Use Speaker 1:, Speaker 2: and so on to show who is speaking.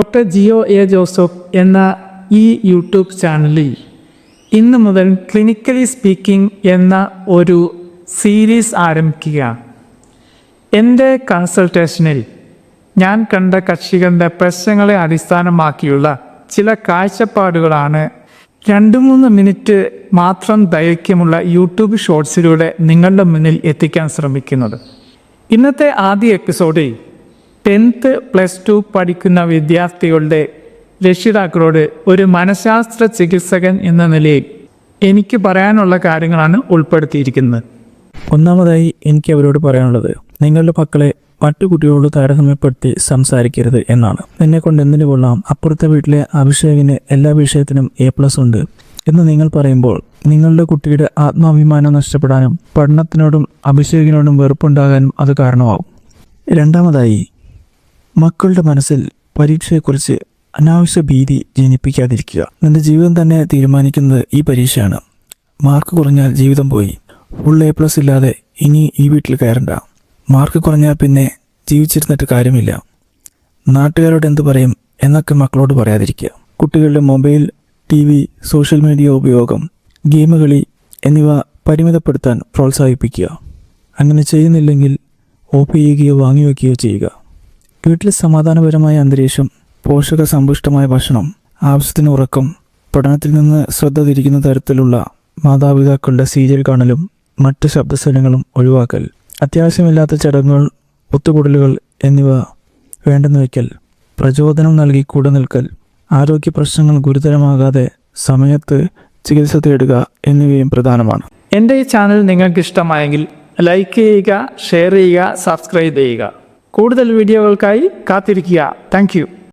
Speaker 1: Doctor Jio A Joseph എന്ന ഈ YouTube ചാനലിൽ ഇന്ന് മുതൽ ക്ലിനിക്കലി സ്പീക്കിംഗ് എന്ന ഒരു സീരീസ് ആരംഭിക്കുകയാണ്. എൻ്റെ കൺസൾട്ടേഷനിൽ ഞാൻ കണ്ട കക്ഷികളുടെ പ്രശ്നങ്ങളെ അടിസ്ഥാനമാക്കിയുള്ള ചില കാഴ്ചപ്പാടുകളാണ് 2-3 മിനിറ്റ് മാത്രം ദൈർഘ്യമുള്ള യൂട്യൂബ് ഷോർട്സിലൂടെ നിങ്ങളുടെ മുന്നിൽ എത്തിക്കാൻ ശ്രമിക്കുന്നത്. ഇന്നത്തെ ആദ്യ എപ്പിസോഡിൽ 10th +2 പഠിക്കുന്ന വിദ്യാർത്ഥികളുടെ രക്ഷിതാക്കളോട് ഒരു മനഃശാസ്ത്ര ചികിത്സകൻ എന്ന നിലയിൽ എനിക്ക് പറയാനുള്ള കാര്യങ്ങളാണ് ഉൾപ്പെടുത്തിയിരിക്കുന്നത്.
Speaker 2: ഒന്നാമതായി എനിക്ക് അവരോട് പറയാനുള്ളത്, നിങ്ങളുടെ മക്കളെ മറ്റു കുട്ടികളോട് താരതമ്യപ്പെടുത്തി സംസാരിക്കരുത് എന്നാണ്. എന്നെ കൊണ്ട് എന്തിനു കൊള്ളാം, അപ്പുറത്തെ വീട്ടിലെ അഭിഷേകിന് എല്ലാ വിഷയത്തിനും A+ ഉണ്ട് എന്ന് നിങ്ങൾ പറയുമ്പോൾ നിങ്ങളുടെ കുട്ടിയുടെ ആത്മാഭിമാനം നഷ്ടപ്പെടാനും പഠനത്തിനോടും അഭിഷേകിനോടും വെറുപ്പുണ്ടാകാനും അത് കാരണമാവും. രണ്ടാമതായി, മക്കളുടെ മനസ്സിൽ പരീക്ഷയെക്കുറിച്ച് അനാവശ്യ ഭീതി ജനിപ്പിക്കാതിരിക്കുക. നിന്റെ ജീവിതം തന്നെ തീരുമാനിക്കുന്നത് ഈ പരീക്ഷയാണ്. മാർക്ക് കുറഞ്ഞാൽ ജീവിതം പോയി. ഫുൾ A+ ഇല്ലാതെ ഇനി ഈ വീട്ടിൽ കയറണ്ട. മാർക്ക് കുറഞ്ഞാൽ പിന്നെ ജീവിച്ചിരുന്നിട്ട് കാര്യമില്ല. നാട്ടുകാരോട് എന്തു പറയും എന്നൊക്കെ മക്കളോട് പറയാതിരിക്കുക. കുട്ടികളുടെ മൊബൈൽ, TV, സോഷ്യൽ മീഡിയ ഉപയോഗം, ഗെയിം കളി എന്നിവ പരിമിതപ്പെടുത്താൻ പ്രോത്സാഹിപ്പിക്കുക. അങ്ങനെ ചെയ്യുന്നില്ലെങ്കിൽ ഓഫ് ചെയ്യുകയോ വാങ്ങിവെക്കുകയോ ചെയ്യുക. വീട്ടിൽ സമാധാനപരമായ അന്തരീക്ഷം, പോഷക സമ്പുഷ്ടമായ ഭക്ഷണം, ആവശ്യത്തിന് ഉറക്കം, പഠനത്തിൽ നിന്ന് ശ്രദ്ധ തിരിക്കുന്ന തരത്തിലുള്ള മാതാപിതാക്കളുടെ സീരിയൽ കാണലും മറ്റ് ശബ്ദസ്വരങ്ങളും ഒഴിവാക്കൽ, അത്യാവശ്യമില്ലാത്ത ചടങ്ങുകൾ, ഒത്തുകൂടലുകൾ എന്നിവ വേണ്ടെന്ന് വയ്ക്കൽ, പ്രചോദനം നൽകി കൂടെ നിൽക്കൽ, ആരോഗ്യ പ്രശ്നങ്ങൾ ഗുരുതരമാകാതെ സമയത്ത് ചികിത്സ തേടുക എന്നിവയും പ്രധാനമാണ്.
Speaker 1: എൻ്റെ ഈ ചാനൽ നിങ്ങൾക്ക് ഇഷ്ടമായെങ്കിൽ ലൈക്ക് ചെയ്യുക, ഷെയർ ചെയ്യുക, സബ്സ്ക്രൈബ് ചെയ്യുക. കൂടുതൽ വീഡിയോകൾക്കായി കാത്തിരിക്കുക. താങ്ക്